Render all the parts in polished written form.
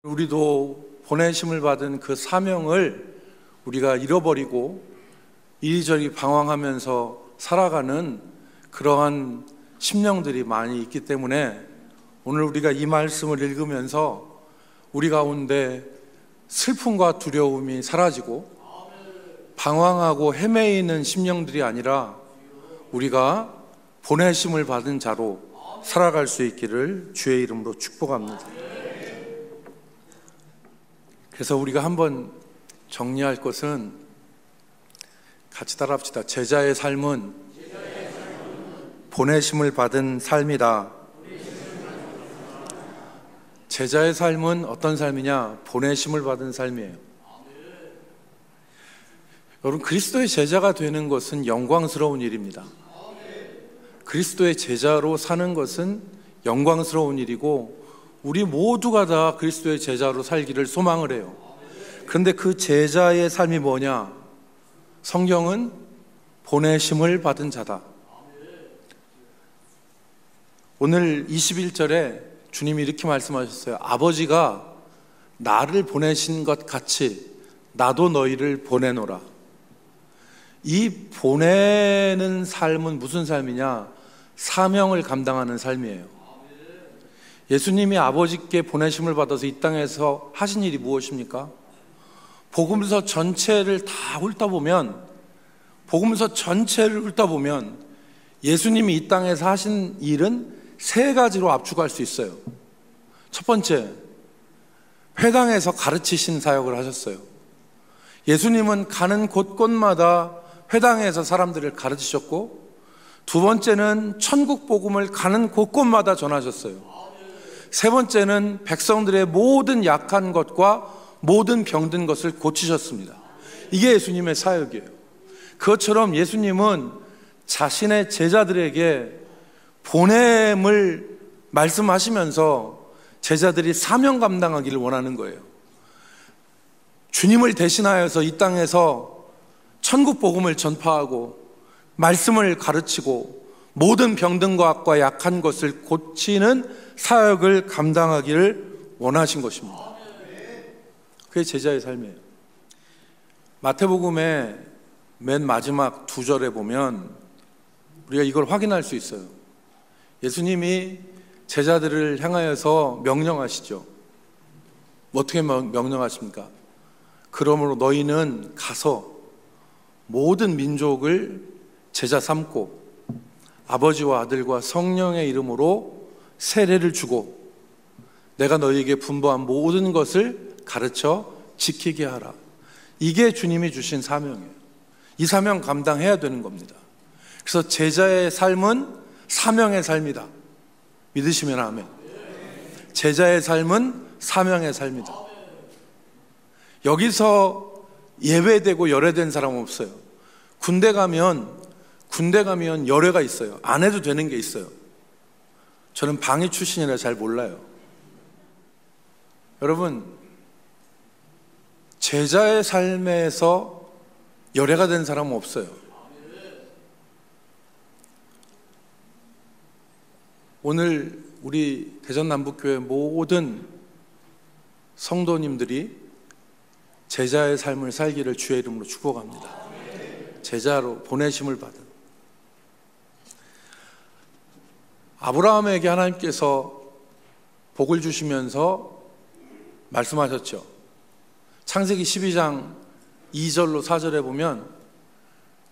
우리도 보내심을 받은 그 사명을 우리가 잃어버리고 이리저리 방황하면서 살아가는 그러한 심령들이 많이 있기 때문에 오늘 우리가 이 말씀을 읽으면서 우리 가운데 슬픔과 두려움이 사라지고 방황하고 헤매이는 심령들이 아니라 우리가 보내심을 받은 자로 살아갈 수 있기를 주의 이름으로 축복합니다. 그래서 우리가 한번 정리할 것은 같이 따라합시다. 제자의 삶은 보내심을 받은 삶이다. 제자의 삶은 어떤 삶이냐? 보내심을 받은 삶이에요. 여러분, 그리스도의 제자가 되는 것은 영광스러운 일입니다. 그리스도의 제자로 사는 것은 영광스러운 일이고 우리 모두가 다 그리스도의 제자로 살기를 소망을 해요. 그런데 그 제자의 삶이 뭐냐? 성경은 보내심을 받은 자다. 오늘 21절에 주님이 이렇게 말씀하셨어요. 아버지가 나를 보내신 것 같이 나도 너희를 보내노라. 이 보내는 삶은 무슨 삶이냐? 사명을 감당하는 삶이에요. 예수님이 아버지께 보내심을 받아서 이 땅에서 하신 일이 무엇입니까? 복음서 전체를 다 훑어보면 예수님이 이 땅에서 하신 일은 세 가지로 압축할 수 있어요. 첫 번째, 회당에서 가르치신 사역을 하셨어요. 예수님은 가는 곳곳마다 회당에서 사람들을 가르치셨고, 두 번째는 천국 복음을 가는 곳곳마다 전하셨어요. 세 번째는 백성들의 모든 약한 것과 모든 병든 것을 고치셨습니다. 이게 예수님의 사역이에요. 그것처럼 예수님은 자신의 제자들에게 보냄을 말씀하시면서 제자들이 사명 감당하기를 원하는 거예요. 주님을 대신하여서 이 땅에서 천국 복음을 전파하고 말씀을 가르치고 모든 병든 것과 약한 것을 고치는 사역을 감당하기를 원하신 것입니다. 그게 제자의 삶이에요. 마태복음의 맨 마지막 두 절에 보면 우리가 이걸 확인할 수 있어요. 예수님이 제자들을 향하여서 명령하시죠. 어떻게 명령하십니까? 그러므로 너희는 가서 모든 민족을 제자 삼고 아버지와 아들과 성령의 이름으로 세례를 주고 내가 너희에게 분부한 모든 것을 가르쳐 지키게 하라. 이게 주님이 주신 사명이에요. 이 사명 감당해야 되는 겁니다. 그래서 제자의 삶은 사명의 삶이다. 믿으시면 아멘. 제자의 삶은 사명의 삶이다. 여기서 예외되고 열외된 사람은 없어요. 군대 가면 열외가 있어요. 안 해도 되는 게 있어요. 저는 방위 출신이라 잘 몰라요. 여러분, 제자의 삶에서 열애가 된 사람은 없어요. 오늘 우리 대전남북교회 모든 성도님들이 제자의 삶을 살기를 주의 이름으로 축복합니다. 제자로 보내심을 받은 아브라함에게 하나님께서 복을 주시면서 말씀하셨죠. 창세기 12장 2절로 4절에 보면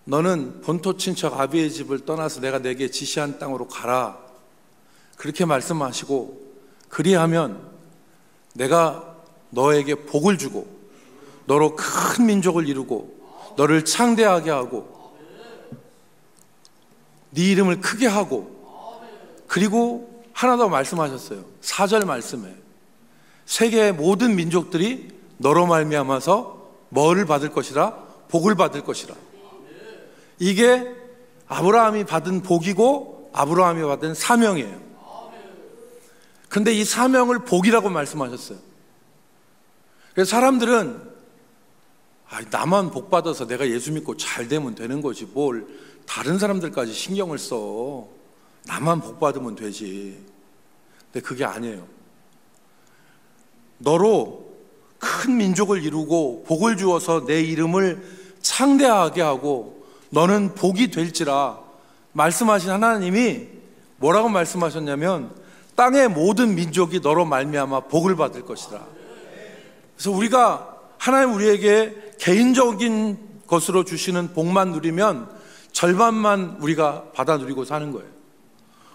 너는 본토 친척 아비의 집을 떠나서 내가 내게 지시한 땅으로 가라. 그렇게 말씀하시고 그리하면 내가 너에게 복을 주고 너로 큰 민족을 이루고 너를 창대하게 하고 네 이름을 크게 하고 그리고 하나 더 말씀하셨어요. 4절 말씀에 세계의 모든 민족들이 너로 말미암아서 뭐를 받을 것이라? 복을 받을 것이라. 이게 아브라함이 받은 복이고 아브라함이 받은 사명이에요. 근데 이 사명을 복이라고 말씀하셨어요. 그래서 사람들은 나만 복 받아서 내가 예수 믿고 잘 되면 되는 거지 뭘 다른 사람들까지 신경을 써. 나만 복 받으면 되지. 근데 그게 아니에요. 너로 큰 민족을 이루고 복을 주어서 내 이름을 창대하게 하고 너는 복이 될지라 말씀하신 하나님이 뭐라고 말씀하셨냐면 땅의 모든 민족이 너로 말미암아 복을 받을 것이라. 그래서 우리가 하나님 우리에게 개인적인 것으로 주시는 복만 누리면 절반만 우리가 받아 누리고 사는 거예요.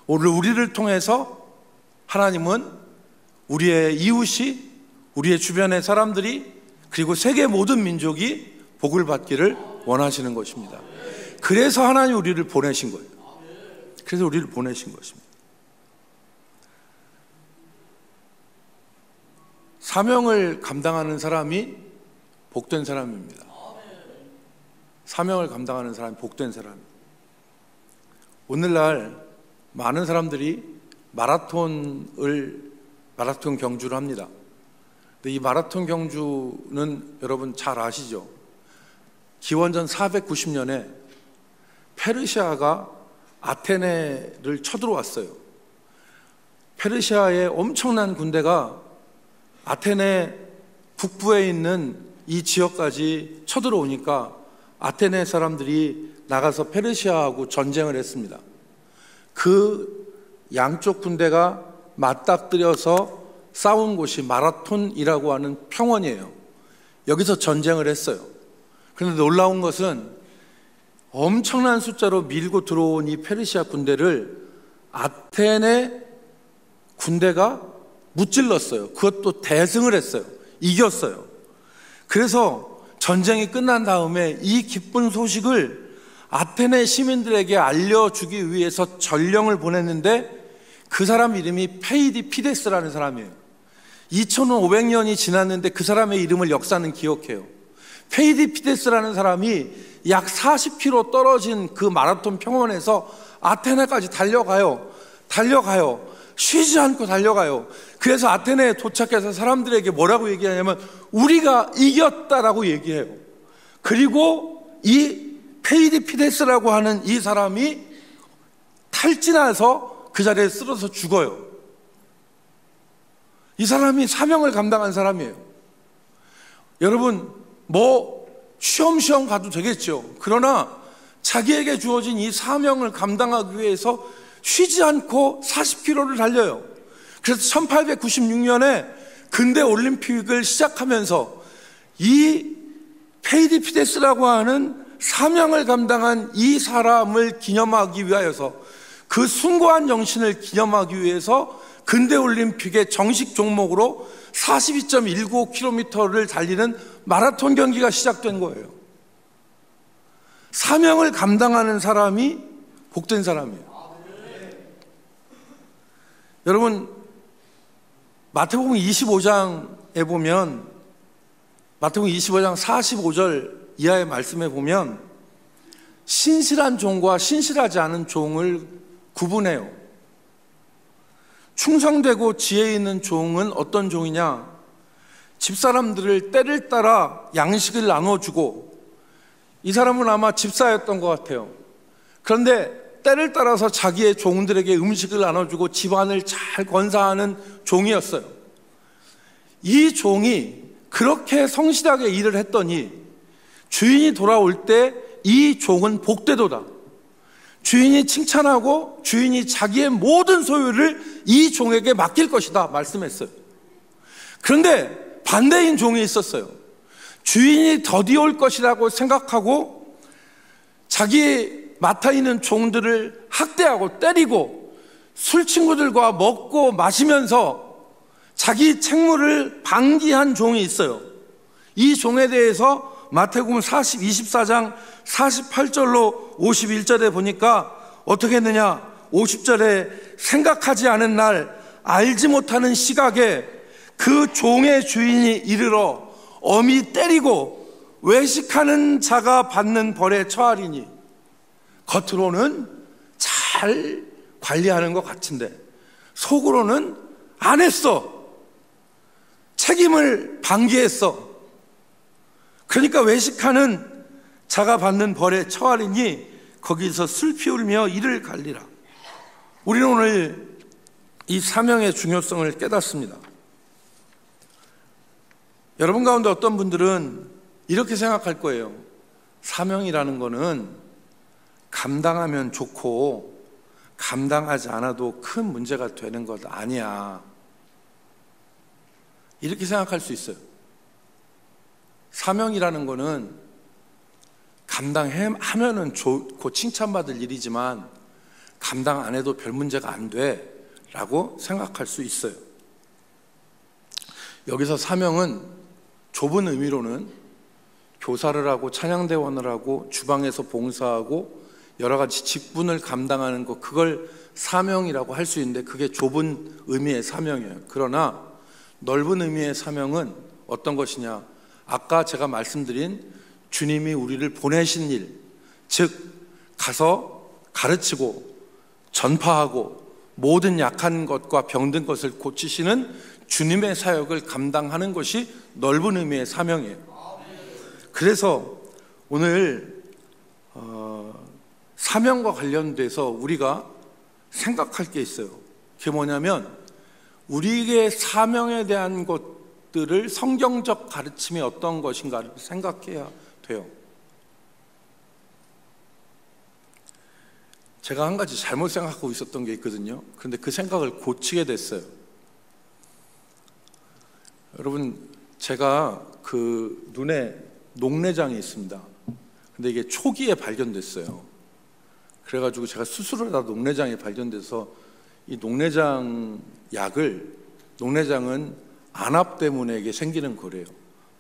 오늘 우리를 통해서 하나님은 우리의 이웃이, 우리의 주변의 사람들이, 그리고 세계 모든 민족이 복을 받기를 원하시는 것입니다. 그래서 하나님 우리를 보내신 거예요. 그래서 우리를 보내신 것입니다. 사명을 감당하는 사람이 복된 사람입니다. 사명을 감당하는 사람이 복된 사람입니다. 오늘날 많은 사람들이 마라톤 경주를 합니다. 근데 이 마라톤 경주는 여러분 잘 아시죠? 기원전 490년에 페르시아가 아테네를 쳐들어왔어요. 페르시아의 엄청난 군대가 아테네 북부에 있는 이 지역까지 쳐들어오니까 아테네 사람들이 나가서 페르시아하고 전쟁을 했습니다. 그 양쪽 군대가 맞닥뜨려서 싸운 곳이 마라톤이라고 하는 평원이에요. 여기서 전쟁을 했어요. 그런데 놀라운 것은 엄청난 숫자로 밀고 들어온 이 페르시아 군대를 아테네 군대가 무찔렀어요. 그것도 대승을 했어요. 이겼어요. 그래서 전쟁이 끝난 다음에 이 기쁜 소식을 아테네 시민들에게 알려주기 위해서 전령을 보냈는데 그 사람 이름이 페이디피데스라는 사람이에요. 2500년이 지났는데 그 사람의 이름을 역사는 기억해요. 페이디피데스라는 사람이 약 40km 떨어진 그 마라톤 평원에서 아테네까지 달려가요. 쉬지 않고 달려가요. 그래서 아테네에 도착해서 사람들에게 뭐라고 얘기하냐면 우리가 이겼다라고 얘기해요. 그리고 이 페이디피데스라고 하는 이 사람이 탈진해서 그 자리에 쓰러져 죽어요. 이 사람이 사명을 감당한 사람이에요. 여러분 쉬엄쉬엄 가도 되겠죠. 그러나 자기에게 주어진 이 사명을 감당하기 위해서 쉬지 않고 40km를 달려요. 그래서 1896년에 근대 올림픽을 시작하면서 이 페이디피데스라고 하는 사명을 감당한 이 사람을 기념하기 위하여서 그 숭고한 정신을 기념하기 위해서 근대 올림픽의 정식 종목으로 42.195km를 달리는 마라톤 경기가 시작된 거예요. 사명을 감당하는 사람이 복된 사람이에요. 여러분 마태복음 25장에 보면 마태복음 25장 45절 이하의 말씀에 보면 신실한 종과 신실하지 않은 종을 구분해요. 충성되고 지혜 있는 종은 어떤 종이냐? 집사람들을 때를 따라 양식을 나눠주고, 이 사람은 아마 집사였던 것 같아요. 그런데 때를 따라서 자기의 종들에게 음식을 나눠주고 집안을 잘 건사하는 종이었어요. 이 종이 그렇게 성실하게 일을 했더니 주인이 돌아올 때 이 종은 복되도다. 주인이 칭찬하고 주인이 자기의 모든 소유를 이 종에게 맡길 것이다 말씀했어요. 그런데 반대인 종이 있었어요. 주인이 더디올 것이라고 생각하고 자기 맡아 있는 종들을 학대하고 때리고 술 친구들과 먹고 마시면서 자기 책무를 방기한 종이 있어요. 이 종에 대해서 마태복음 24장 48절로 51절에 보니까 어떻게 했느냐? 50절에 생각하지 않은 날 알지 못하는 시각에 그 종의 주인이 이르러 엄히 때리고 외식하는 자가 받는 벌에 처하리니. 겉으로는 잘 관리하는 것 같은데 속으로는 안 했어. 책임을 방기했어. 그러니까 외식하는 자가 받는 벌에 처하리니 거기서 술 피우며 이를 갈리라. 우리는 오늘 이 사명의 중요성을 깨닫습니다. 여러분 가운데 어떤 분들은 이렇게 생각할 거예요. 사명이라는 거는 감당하면 좋고 감당하지 않아도 큰 문제가 되는 것 아니야. 이렇게 생각할 수 있어요. 사명이라는 거는 감당하면은 좋고 칭찬받을 일이지만 감당 안 해도 별 문제가 안 돼 라고 생각할 수 있어요. 여기서 사명은 좁은 의미로는 교사를 하고 찬양대원을 하고 주방에서 봉사하고 여러 가지 직분을 감당하는 것, 그걸 사명이라고 할 수 있는데 그게 좁은 의미의 사명이에요. 그러나 넓은 의미의 사명은 어떤 것이냐? 아까 제가 말씀드린 주님이 우리를 보내신 일, 즉 가서 가르치고 전파하고 모든 약한 것과 병든 것을 고치시는 주님의 사역을 감당하는 것이 넓은 의미의 사명이에요. 그래서 오늘 사명과 관련돼서 우리가 생각할 게 있어요. 그게 뭐냐면 우리의 사명에 대한 것들을 성경적 가르침이 어떤 것인가를 생각해야 돼요. 제가 한 가지 잘못 생각하고 있었던 게 있거든요. 그런데 그 생각을 고치게 됐어요. 여러분, 제가 그 눈에 녹내장이 있습니다. 근데 이게 초기에 발견됐어요. 그래가지고 제가 스스로 다 녹내장이 발견돼서 이 녹내장 약을, 녹내장은 안압 때문에 이게 생기는 거래요.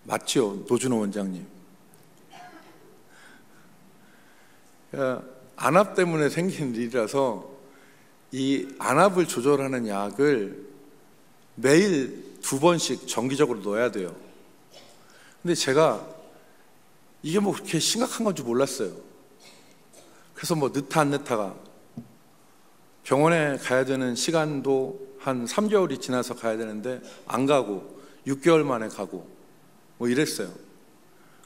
맞죠, 노준호 원장님? 안압 때문에 생기는 일이라서 이 안압을 조절하는 약을 매일 2번씩 정기적으로 넣어야 돼요. 근데 제가 이게 뭐 그렇게 심각한 건 줄 몰랐어요. 그래서 뭐 넣다 안 넣다가 병원에 가야 되는 시간도 한 3개월이 지나서 가야 되는데 안 가고 6개월 만에 가고 뭐 이랬어요.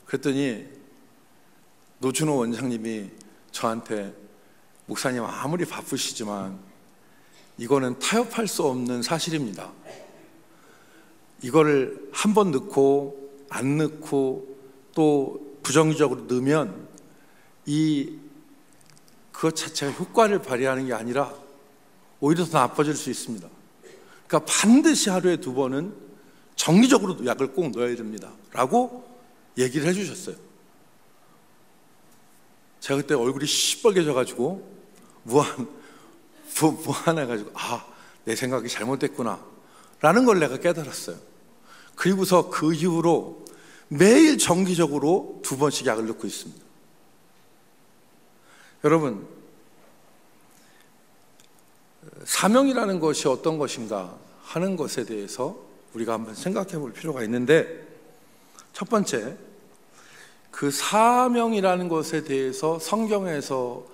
그랬더니 노준호 원장님이 저한테 목사님 아무리 바쁘시지만 이거는 타협할 수 없는 사실입니다. 이거를 한 번 넣고 안 넣고 또 부정기적으로 넣으면 그것 자체가 효과를 발휘하는 게 아니라 오히려 더 나빠질 수 있습니다. 그러니까 반드시 하루에 2번은 정기적으로 약을 꼭 넣어야 됩니다 라고 얘기를 해주셨어요. 제가 그때 얼굴이 시뻘개져가지고 무한해가지고 내 생각이 잘못됐구나 라는 걸 내가 깨달았어요. 그리고서 그 이후로 매일 정기적으로 2번씩 약을 넣고 있습니다. 여러분, 사명이라는 것이 어떤 것인가 하는 것에 대해서 우리가 한번 생각해 볼 필요가 있는데, 첫 번째, 그 사명이라는 것에 대해서 성경에서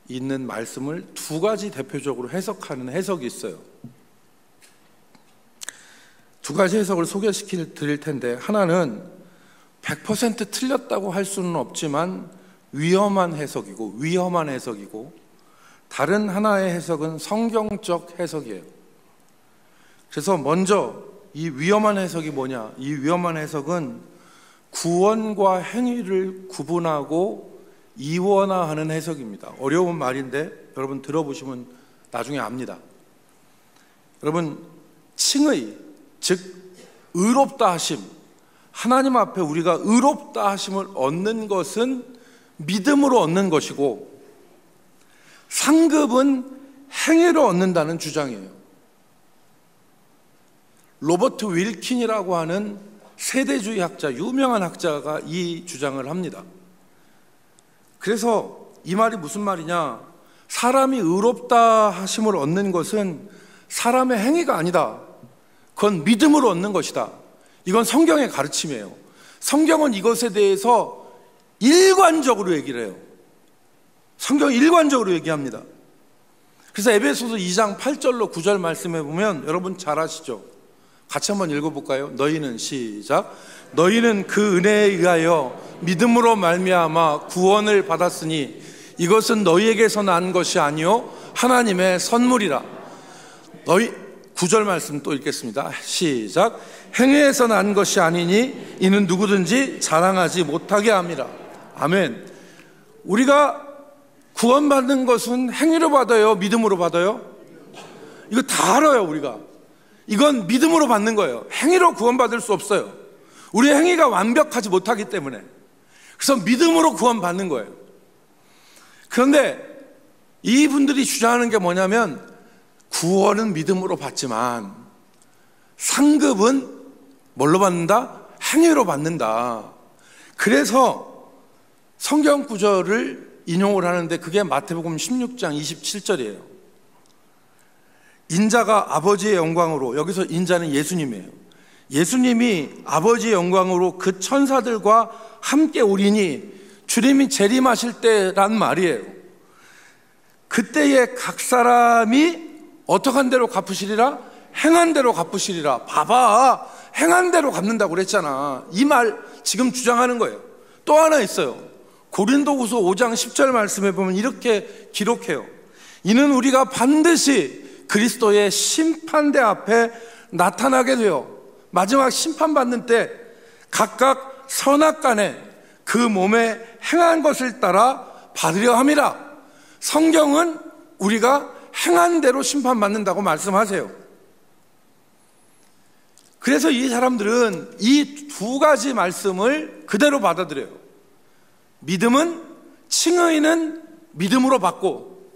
있는 말씀을 2가지 대표적으로 해석하는 해석이 있어요. 2가지 해석을 소개시켜 드릴 텐데, 하나는 100% 틀렸다고 할 수는 없지만 위험한 해석이고, 다른 하나의 해석은 성경적 해석이에요. 그래서 먼저 이 위험한 해석이 뭐냐? 이 위험한 해석은 구원과 행위를 구분하고 이원화하는 해석입니다. 어려운 말인데 여러분 들어보시면 나중에 압니다. 여러분, 칭의, 즉 의롭다 하심, 하나님 앞에 우리가 의롭다 하심을 얻는 것은 믿음으로 얻는 것이고, 상급은 행위로 얻는다는 주장이에요. 로버트 윌킨이라고 하는 세대주의 학자, 유명한 학자가 이 주장을 합니다. 그래서 이 말이 무슨 말이냐? 사람이 의롭다 하심을 얻는 것은 사람의 행위가 아니다. 그건 믿음으로 얻는 것이다. 이건 성경의 가르침이에요. 성경은 이것에 대해서 일관적으로 얘기를 해요. 성경이 일관적으로 얘기합니다. 그래서 에베소서 2장 8절로 9절 말씀해 보면 여러분 잘 아시죠? 같이 한번 읽어볼까요? 너희는, 시작, 너희는 그 은혜에 의하여 믿음으로 말미암아 구원을 받았으니 이것은 너희에게서 난 것이 아니요 하나님의 선물이라. 9절 말씀 또 읽겠습니다. 시작. 행위에서 난 것이 아니니 이는 누구든지 자랑하지 못하게 함이라. 아멘. 우리가 구원받는 것은 행위로 받아요, 믿음으로 받아요? 이거 다 알아요. 우리가 이건 믿음으로 받는 거예요. 행위로 구원받을 수 없어요. 우리의 행위가 완벽하지 못하기 때문에. 그래서 믿음으로 구원받는 거예요. 그런데 이분들이 주장하는 게 뭐냐면, 구원은 믿음으로 받지만 상급은 뭘로 받는다? 행위로 받는다. 그래서 성경 구절을 인용을 하는데 그게 마태복음 16장 27절이에요. 인자가 아버지의 영광으로, 여기서 인자는 예수님이에요. 예수님이 아버지의 영광으로 그 천사들과 함께 오리니 주님이 재림하실 때란 말이에요. 그때에 각 사람이 어떻게 한 대로 갚으시리라? 행한 대로 갚으시리라. 봐봐, 행한 대로 갚는다고 그랬잖아. 이 말 지금 주장하는 거예요. 또 하나 있어요. 고린도후서 5장 10절 말씀에 보면 이렇게 기록해요. 이는 우리가 반드시 그리스도의 심판대 앞에 나타나게 되어 마지막 심판받는 때 각각 선악간에 그 몸에 행한 것을 따라 받으려 함이라. 성경은 우리가 행한 대로 심판받는다고 말씀하세요. 그래서 이 사람들은 이 두 가지 말씀을 그대로 받아들여요. 믿음은, 칭의는 믿음으로 받고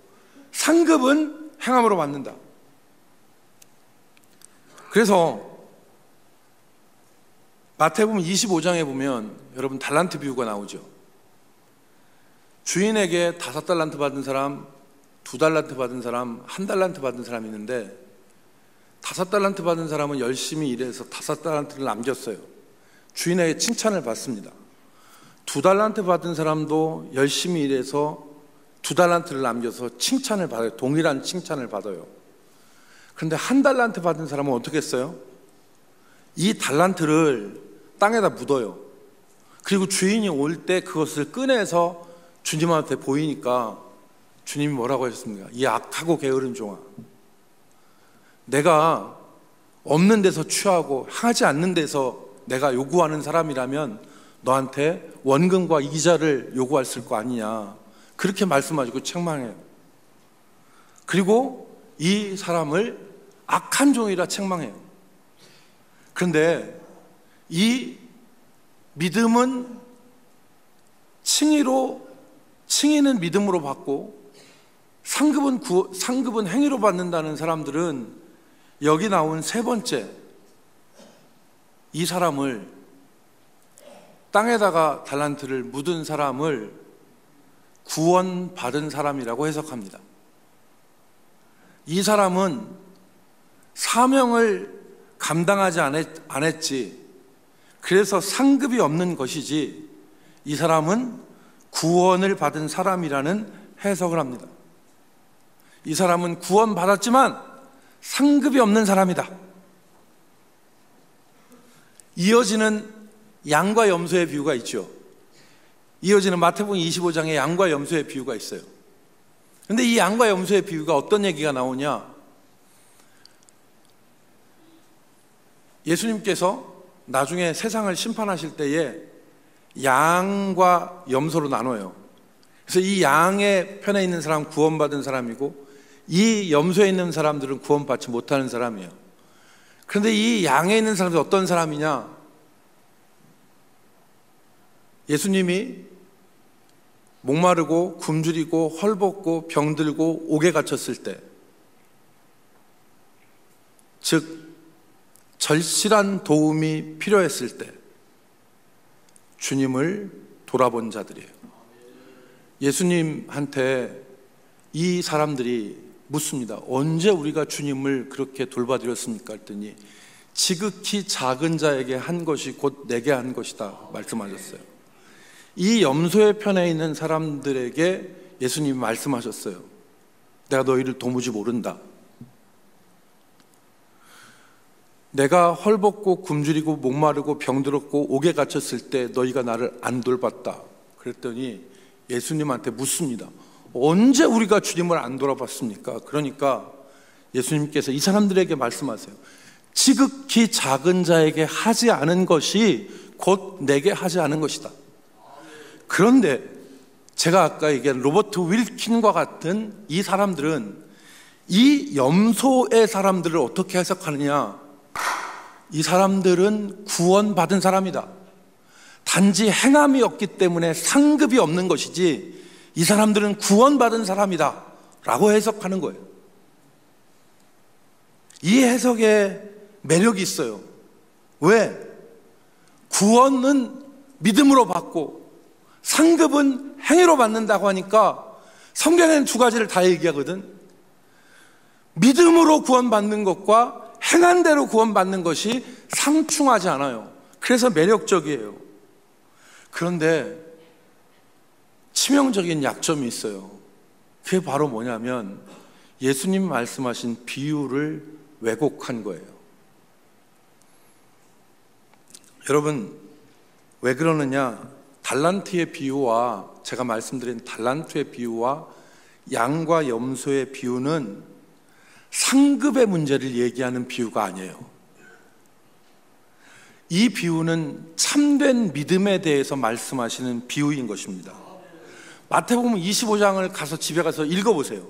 상급은 행함으로 받는다. 그래서 마태복음 25장에 보면 여러분 달란트 비유가 나오죠. 주인에게 5달란트 받은 사람, 2달란트 받은 사람, 1달란트 받은 사람이 있는데 5달란트 받은 사람은 열심히 일해서 5달란트를 남겼어요. 주인에게 칭찬을 받습니다. 2달란트 받은 사람도 열심히 일해서 2달란트를 남겨서 칭찬을 받아요. 동일한 칭찬을 받아요. 그런데 1달란트 받은 사람은 어떻게 했어요? 이 달란트를 땅에다 묻어요. 그리고 주인이 올 때 그것을 꺼내서 주님한테 보이니까 주님이 뭐라고 하셨습니까? 이 악하고 게으른 종아, 내가 없는 데서 취하고 하지 않는 데서 내가 요구하는 사람이라면 너한테 원금과 이자를 요구했을 거 아니냐, 그렇게 말씀하시고 책망해요. 그리고 이 사람을 악한 종이라 책망해요. 그런데 이 믿음은 칭의는 믿음으로 받고 상급은 행위로 받는다는 사람들은 여기 나온 세 번째, 이 사람을, 땅에다가 달란트를 묻은 사람을 구원받은 사람이라고 해석합니다. 이 사람은 사명을 감당하지 안 했지, 그래서 상급이 없는 것이지, 이 사람은 구원을 받은 사람이라는 해석을 합니다. 이 사람은 구원받았지만 상급이 없는 사람이다. 이어지는 양과 염소의 비유가 있죠. 이어지는 마태복음 25장에 양과 염소의 비유가 있어요. 그런데 이 양과 염소의 비유가 어떤 얘기가 나오냐, 예수님께서 나중에 세상을 심판하실 때에 양과 염소로 나눠요. 그래서 이 양의 편에 있는 사람은 구원받은 사람이고 이 염소에 있는 사람들은 구원받지 못하는 사람이에요. 그런데 이 양에 있는 사람들은 어떤 사람이냐, 예수님이 목마르고 굶주리고 헐벗고 병들고 옥에 갇혔을 때, 즉 절실한 도움이 필요했을 때 주님을 돌아본 자들이에요. 예수님한테 이 사람들이 묻습니다. 언제 우리가 주님을 그렇게 돌봐드렸습니까? 했더니 지극히 작은 자에게 한 것이 곧 내게 한 것이다 말씀하셨어요. 이 염소의 편에 있는 사람들에게 예수님이 말씀하셨어요. 내가 너희를 도무지 모른다. 내가 헐벗고 굶주리고 목마르고 병들었고 옥에 갇혔을 때 너희가 나를 안 돌봤다. 그랬더니 예수님한테 묻습니다. 언제 우리가 주님을 안 돌아봤습니까? 그러니까 예수님께서 이 사람들에게 말씀하세요. 지극히 작은 자에게 하지 않은 것이 곧 내게 하지 않은 것이다. 그런데 제가 아까 얘기한 로버트 윌킨과 같은 이 사람들은 이 염소의 사람들을 어떻게 해석하느냐? 이 사람들은 구원받은 사람이다. 단지 행함이 없기 때문에 상급이 없는 것이지 이 사람들은 구원받은 사람이다 라고 해석하는 거예요. 이 해석에 매력이 있어요. 왜? 구원은 믿음으로 받고 상급은 행위로 받는다고 하니까 성경에는 두 가지를 다 얘기하거든. 믿음으로 구원받는 것과 행한 대로 구원받는 것이 상충하지 않아요. 그래서 매력적이에요. 그런데 치명적인 약점이 있어요. 그게 바로 뭐냐면 예수님 말씀하신 비유를 왜곡한 거예요. 여러분, 왜 그러느냐? 달란트의 비유와 제가 말씀드린 달란트의 비유와 양과 염소의 비유는 상급의 문제를 얘기하는 비유가 아니에요. 이 비유는 참된 믿음에 대해서 말씀하시는 비유인 것입니다. 마태복음 25장을 가서 집에 가서 읽어보세요.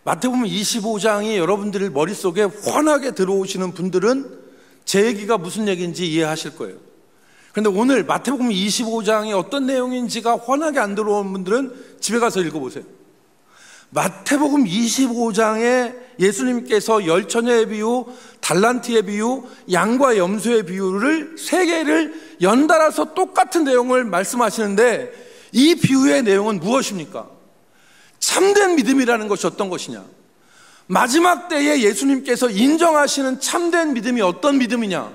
마태복음 25장이 여러분들 머릿속에 환하게 들어오시는 분들은 제 얘기가 무슨 얘기인지 이해하실 거예요. 그런데 오늘 마태복음 25장이 어떤 내용인지가 환하게 안 들어오는 분들은 집에 가서 읽어보세요. 마태복음 25장에 예수님께서 열처녀의 비유, 달란트의 비유, 양과 염소의 비유를 세 개를 연달아서 똑같은 내용을 말씀하시는데 이 비유의 내용은 무엇입니까? 참된 믿음이라는 것이 어떤 것이냐? 마지막 때에 예수님께서 인정하시는 참된 믿음이 어떤 믿음이냐?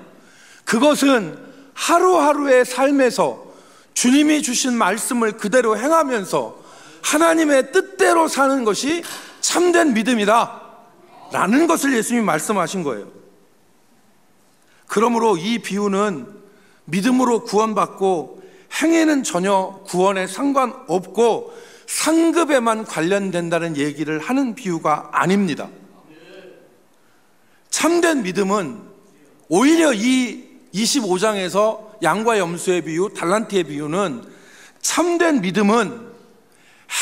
그것은 하루하루의 삶에서 주님이 주신 말씀을 그대로 행하면서 하나님의 뜻대로 사는 것이 참된 믿음이다 라는 것을 예수님이 말씀하신 거예요. 그러므로 이 비유는 믿음으로 구원받고 행위는 전혀 구원에 상관없고 상급에만 관련된다는 얘기를 하는 비유가 아닙니다. 참된 믿음은 오히려 이 25장에서 양과 염소의 비유, 달란트의 비유는 참된 믿음은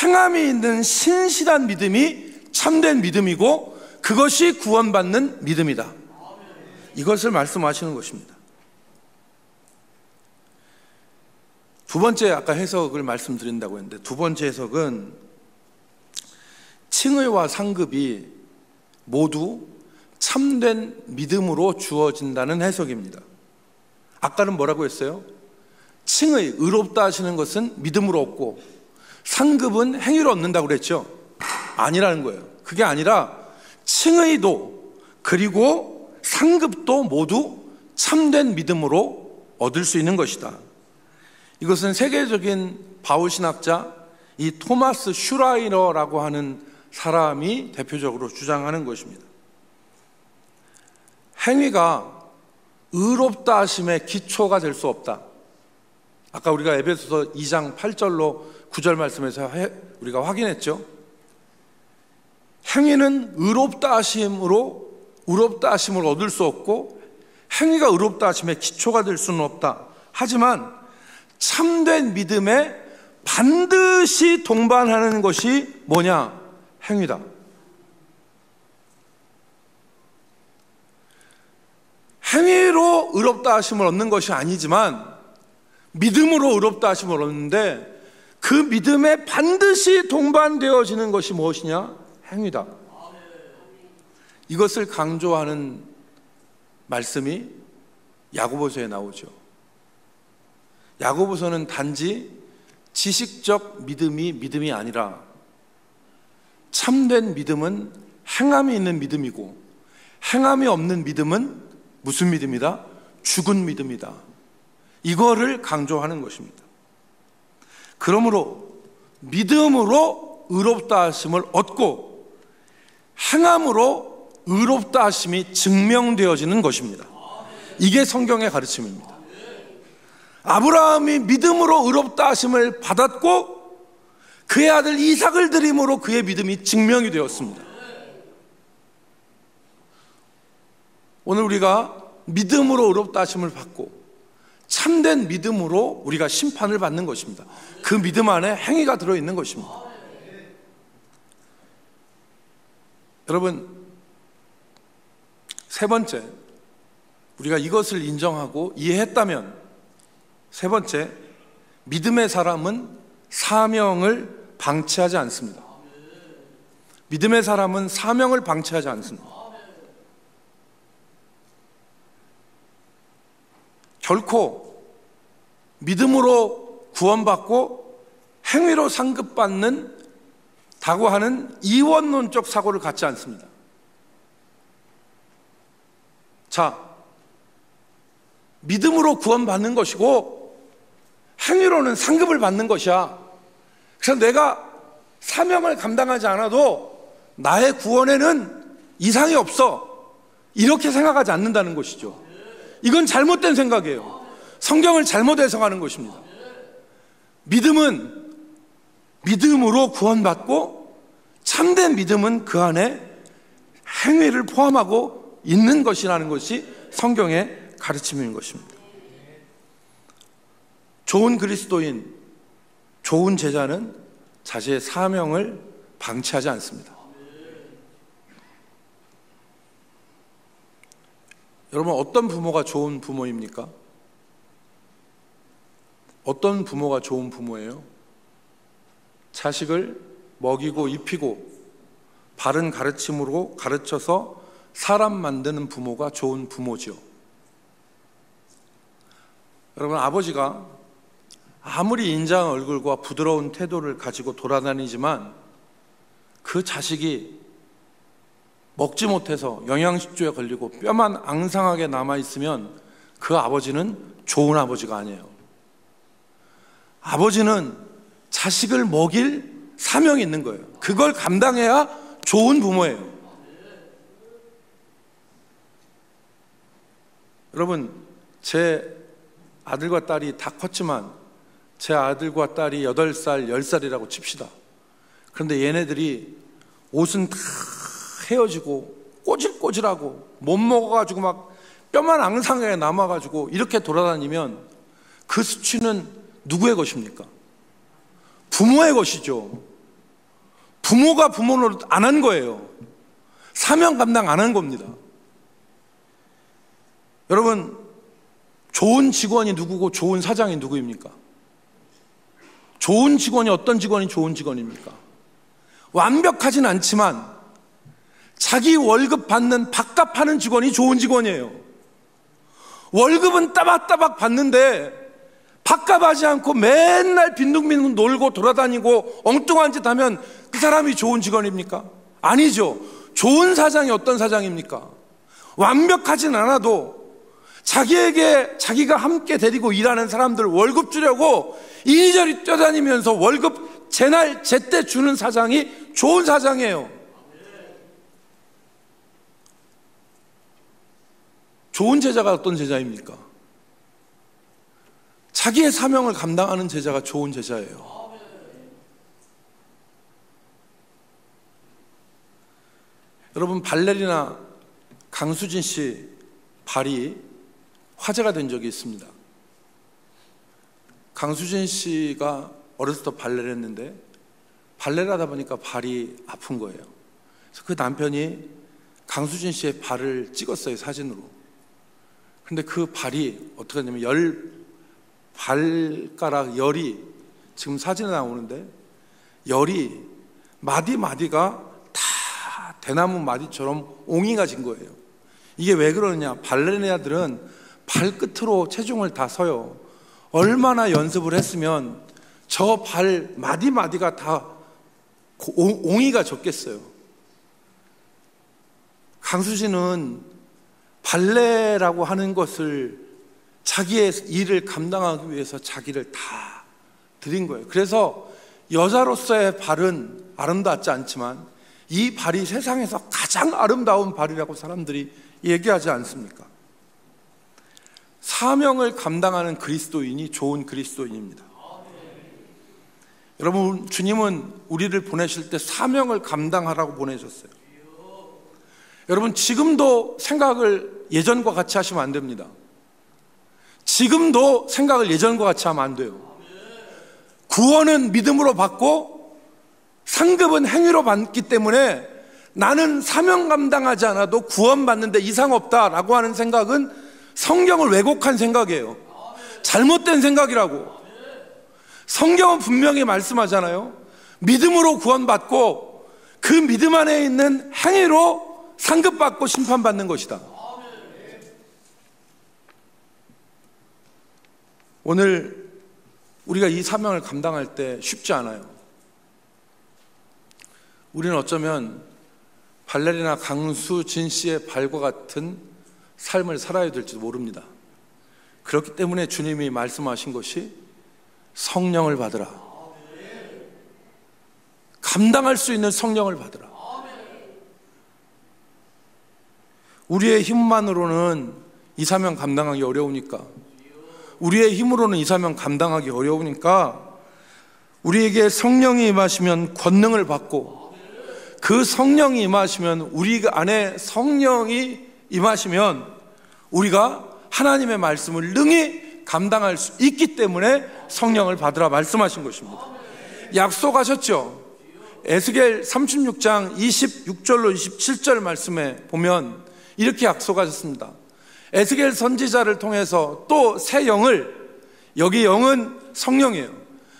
행함이 있는 신실한 믿음이 참된 믿음이고 그것이 구원받는 믿음이다. 이것을 말씀하시는 것입니다. 두 번째 아까 해석을 말씀드린다고 했는데 두 번째 해석은 칭의와 상급이 모두 참된 믿음으로 주어진다는 해석입니다. 아까는 뭐라고 했어요? 칭의, 의롭다 하시는 것은 믿음으로 얻고 상급은 행위로 얻는다고 그랬죠? 아니라는 거예요. 그게 아니라 칭의도 그리고 상급도 모두 참된 믿음으로 얻을 수 있는 것이다. 이것은 세계적인 바울 신학자 이 토마스 슈라이너라고 하는 사람이 대표적으로 주장하는 것입니다. 행위가 의롭다 하심의 기초가 될 수 없다. 아까 우리가 에베소서 2장 8절로 9절 말씀에서 우리가 확인했죠. 행위는 의롭다 하심을 얻을 수 없고 행위가 의롭다 하심의 기초가 될 수는 없다. 하지만 참된 믿음에 반드시 동반하는 것이 뭐냐? 행위다. 행위로 의롭다 하심을 얻는 것이 아니지만 믿음으로 의롭다 하심을 얻는데 그 믿음에 반드시 동반되어지는 것이 무엇이냐? 행위다. 이것을 강조하는 말씀이 야고보서에 나오죠. 야고보서는 단지 지식적 믿음이 아니라 참된 믿음은 행함이 있는 믿음이고 행함이 없는 믿음은 무슨 믿음이다? 죽은 믿음이다. 이거를 강조하는 것입니다. 그러므로 믿음으로 의롭다 하심을 얻고 행함으로 의롭다 하심이 증명되어지는 것입니다. 이게 성경의 가르침입니다. 아브라함이 믿음으로 의롭다 하심을 받았고 그의 아들 이삭을 드림으로 그의 믿음이 증명이 되었습니다. 오늘 우리가 믿음으로 의롭다 하심을 받고 참된 믿음으로 우리가 심판을 받는 것입니다. 그 믿음 안에 행위가 들어있는 것입니다. 여러분, 세 번째, 우리가 이것을 인정하고 이해했다면, 세 번째, 믿음의 사람은 사명을 방치하지 않습니다. 믿음의 사람은 사명을 방치하지 않습니다. 결코 믿음으로 구원받고 행위로 상급받는 다고 하는 이원론적 사고를 갖지 않습니다. 자, 믿음으로 구원받는 것이고 행위로는 상급을 받는 것이야. 그래서 내가 사명을 감당하지 않아도 나의 구원에는 이상이 없어, 이렇게 생각하지 않는다는 것이죠. 이건 잘못된 생각이에요. 성경을 잘못 해석하는 것입니다. 믿음은 믿음으로 구원받고 참된 믿음은 그 안에 행위를 포함하고 있는 것이라는 것이 성경의 가르침인 것입니다. 좋은 그리스도인, 좋은 제자는 자신의 사명을 방치하지 않습니다. 여러분, 어떤 부모가 좋은 부모입니까? 어떤 부모가 좋은 부모예요? 자식을 먹이고 입히고 바른 가르침으로 가르쳐서 사람 만드는 부모가 좋은 부모죠. 여러분, 아버지가 아무리 인자한 얼굴과 부드러운 태도를 가지고 돌아다니지만 그 자식이 먹지 못해서 영양실조에 걸리고 뼈만 앙상하게 남아있으면 그 아버지는 좋은 아버지가 아니에요. 아버지는 자식을 먹일 사명이 있는 거예요. 그걸 감당해야 좋은 부모예요. 여러분, 제 아들과 딸이 다 컸지만 제 아들과 딸이 8살, 10살이라고 칩시다. 그런데 얘네들이 옷은 다 헤어지고 꼬질꼬질하고 못 먹어가지고 막 뼈만 앙상하게 남아가지고 이렇게 돌아다니면 그 수치는 누구의 것입니까? 부모의 것이죠. 부모가 부모를 안 한 거예요. 사명 감당 안 한 겁니다. 여러분, 좋은 직원이 누구고 좋은 사장이 누구입니까? 좋은 직원이 어떤 직원이 좋은 직원입니까? 완벽하진 않지만 자기 월급 받는 밥값하는 직원이 좋은 직원이에요. 월급은 따박따박 받는데 밥값하지 않고 맨날 빈둥빈둥 놀고 돌아다니고 엉뚱한 짓 하면 그 사람이 좋은 직원입니까? 아니죠. 좋은 사장이 어떤 사장입니까? 완벽하진 않아도 자기가 함께 데리고 일하는 사람들 월급 주려고 이리저리 뛰어다니면서 월급 제날 제때 주는 사장이 좋은 사장이에요. 좋은 제자가 어떤 제자입니까? 자기의 사명을 감당하는 제자가 좋은 제자예요. 여러분, 발레리나 강수진 씨 발이 화제가 된 적이 있습니다. 강수진 씨가 어렸을 때 발레를 했는데 발레를 하다 보니까 발이 아픈 거예요. 그래서 그 남편이 강수진 씨의 발을 찍었어요, 사진으로. 근데 그 발이 어떻게 되냐면 발가락 열이, 지금 사진에 나오는데 열이 마디마디가 다 대나무 마디처럼 옹이가 진 거예요. 이게 왜 그러느냐? 발레리나들은 발끝으로 체중을 다 서요. 얼마나 연습을 했으면 저 발 마디마디가 다 옹이가 졌겠어요. 강수진은 발레라고 하는 것을 자기의 일을 감당하기 위해서 자기를 다 드린 거예요. 그래서 여자로서의 발은 아름답지 않지만 이 발이 세상에서 가장 아름다운 발이라고 사람들이 얘기하지 않습니까? 사명을 감당하는 그리스도인이 좋은 그리스도인입니다. 여러분, 주님은 우리를 보내실 때 사명을 감당하라고 보내셨어요. 여러분, 지금도 생각을 예전과 같이 하시면 안 됩니다. 지금도 생각을 예전과 같이 하면 안 돼요. 구원은 믿음으로 받고 상급은 행위로 받기 때문에 나는 사명 감당하지 않아도 구원받는데 이상 없다라고 하는 생각은 성경을 왜곡한 생각이에요. 잘못된 생각이라고. 성경은 분명히 말씀하잖아요. 믿음으로 구원받고 그 믿음 안에 있는 행위로 상급받고 심판받는 것이다. 오늘 우리가 이 사명을 감당할 때 쉽지 않아요. 우리는 어쩌면 발레리나 강수진 씨의 발과 같은 삶을 살아야 될지도 모릅니다. 그렇기 때문에 주님이 말씀하신 것이 성령을 받으라. 감당할 수 있는 성령을 받으라. 우리의 힘만으로는 이 사명 감당하기 어려우니까, 우리의 힘으로는 이 사명 감당하기 어려우니까 우리에게 성령이 임하시면 권능을 받고, 그 성령이 임하시면, 우리 안에 성령이 임하시면 우리가 하나님의 말씀을 능히 감당할 수 있기 때문에 성령을 받으라 말씀하신 것입니다. 약속하셨죠. 에스겔 36장 26절로 27절 말씀에 보면 이렇게 약속하셨습니다. 에스겔 선지자를 통해서 또 새 영을, 여기 영은 성령이에요,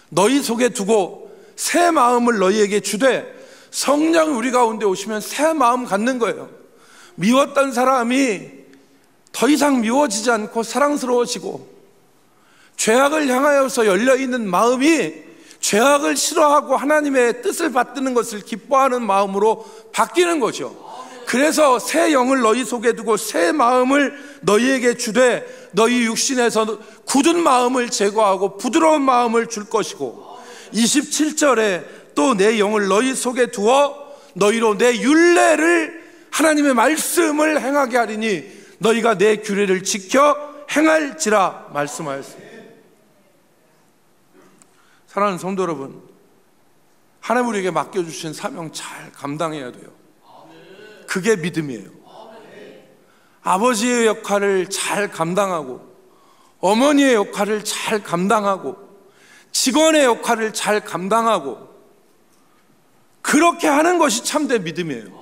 너희 속에 두고 새 마음을 너희에게 주되, 성령이 우리 가운데 오시면 새 마음 갖는 거예요. 미웠던 사람이 더 이상 미워지지 않고 사랑스러워지고, 죄악을 향하여서 열려있는 마음이 죄악을 싫어하고 하나님의 뜻을 받드는 것을 기뻐하는 마음으로 바뀌는 거죠. 그래서 새 영을 너희 속에 두고 새 마음을 너희에게 주되 너희 육신에서 굳은 마음을 제거하고 부드러운 마음을 줄 것이고, 27절에 또 내 영을 너희 속에 두어 너희로 내 율례를, 하나님의 말씀을 행하게 하리니 너희가 내 규례를 지켜 행할지라 말씀하였습니다. 사랑하는 성도 여러분, 하나님 우리에게 맡겨주신 사명 잘 감당해야 돼요. 그게 믿음이에요. 아버지의 역할을 잘 감당하고, 어머니의 역할을 잘 감당하고, 직원의 역할을 잘 감당하고, 그렇게 하는 것이 참된 믿음이에요.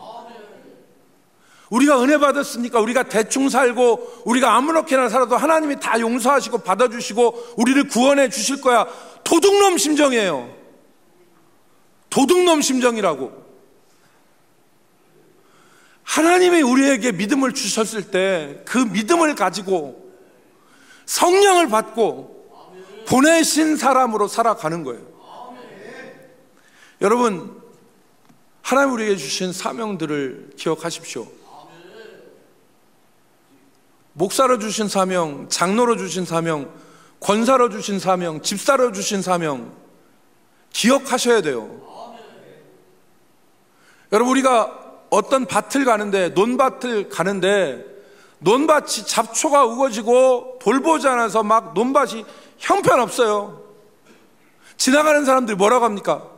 우리가 은혜 받았으니까 우리가 대충 살고 우리가 아무렇게나 살아도 하나님이 다 용서하시고 받아주시고 우리를 구원해 주실 거야, 도둑놈 심정이에요. 도둑놈 심정이라고. 하나님이 우리에게 믿음을 주셨을 때 그 믿음을 가지고 성령을 받고 보내신 사람으로 살아가는 거예요. 여러분, 하나님 우리에게 주신 사명들을 기억하십시오. 목사로 주신 사명, 장로로 주신 사명, 권사로 주신 사명, 집사로 주신 사명 기억하셔야 돼요. 여러분, 우리가 어떤 밭을 가는데, 논밭을 가는데 논밭이 잡초가 우거지고 돌보지 않아서 막 논밭이 형편없어요. 지나가는 사람들이 뭐라고 합니까?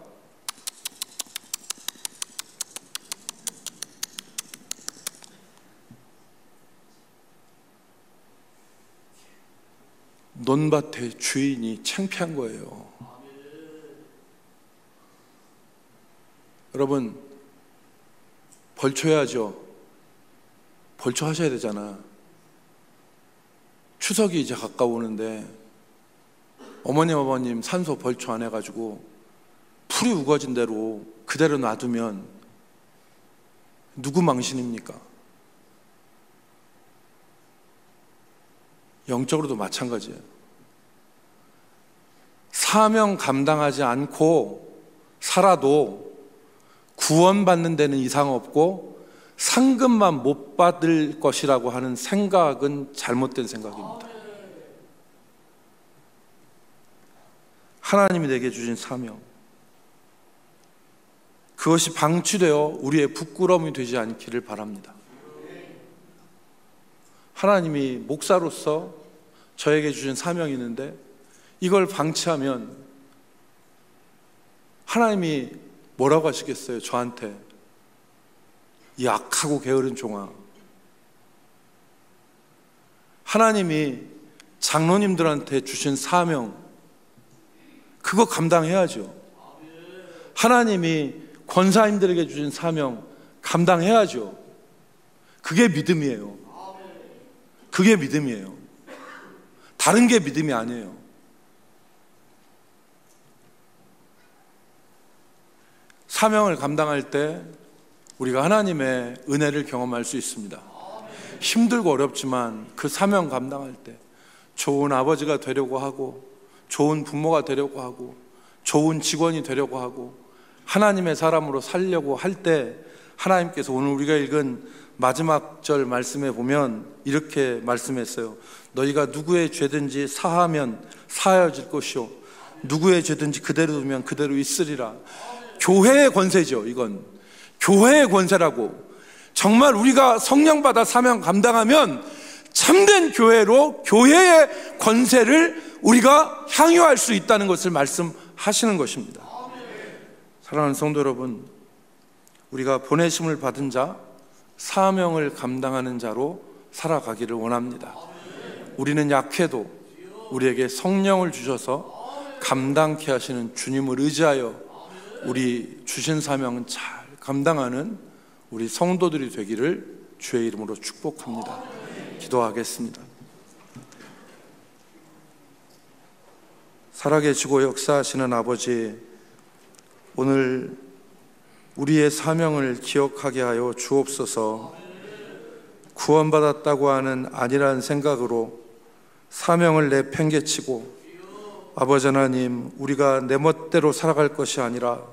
논밭의 주인이 창피한 거예요. 여러분, 벌초해야죠. 벌초하셔야 되잖아. 추석이 이제 가까우는데 어머님 아버님 산소 벌초 안 해가지고 풀이 우거진 대로 그대로 놔두면 누구 망신입니까? 영적으로도 마찬가지예요. 사명 감당하지 않고 살아도 구원받는 데는 이상 없고 상급만 못 받을 것이라고 하는 생각은 잘못된 생각입니다. 하나님이 내게 주신 사명, 그것이 방치되어 우리의 부끄러움이 되지 않기를 바랍니다. 하나님이 목사로서 저에게 주신 사명이 있는데 이걸 방치하면 하나님이 뭐라고 하시겠어요? 저한테 이 악하고 게으른 종아, 하나님이 장로님들한테 주신 사명, 그거 감당해야죠. 하나님이 권사님들에게 주신 사명 감당해야죠. 그게 믿음이에요. 그게 믿음이에요. 다른 게 믿음이 아니에요. 사명을 감당할 때 우리가 하나님의 은혜를 경험할 수 있습니다. 힘들고 어렵지만 그 사명 감당할 때 좋은 아버지가 되려고 하고, 좋은 부모가 되려고 하고, 좋은 직원이 되려고 하고, 하나님의 사람으로 살려고 할 때 하나님께서 오늘 우리가 읽은 마지막 절 말씀에 보면 이렇게 말씀했어요. 너희가 누구의 죄든지 사하면 사하여질 것이요 누구의 죄든지 그대로 두면 그대로 있으리라. 교회의 권세죠. 이건 교회의 권세라고. 정말 우리가 성령 받아 사명 감당하면 참된 교회로 교회의 권세를 우리가 향유할 수 있다는 것을 말씀하시는 것입니다. 사랑하는 성도 여러분, 우리가 보내심을 받은 자, 사명을 감당하는 자로 살아가기를 원합니다. 우리는 약해도 우리에게 성령을 주셔서 감당케 하시는 주님을 의지하여 우리 주신 사명은 잘 감당하는 우리 성도들이 되기를 주의 이름으로 축복합니다. 기도하겠습니다. 살아계시고 역사하시는 아버지, 오늘 우리의 사명을 기억하게 하여 주옵소서. 구원받았다고 하는 아니라는 생각으로 사명을 내팽개치고, 아버지 하나님, 우리가 내 멋대로 살아갈 것이 아니라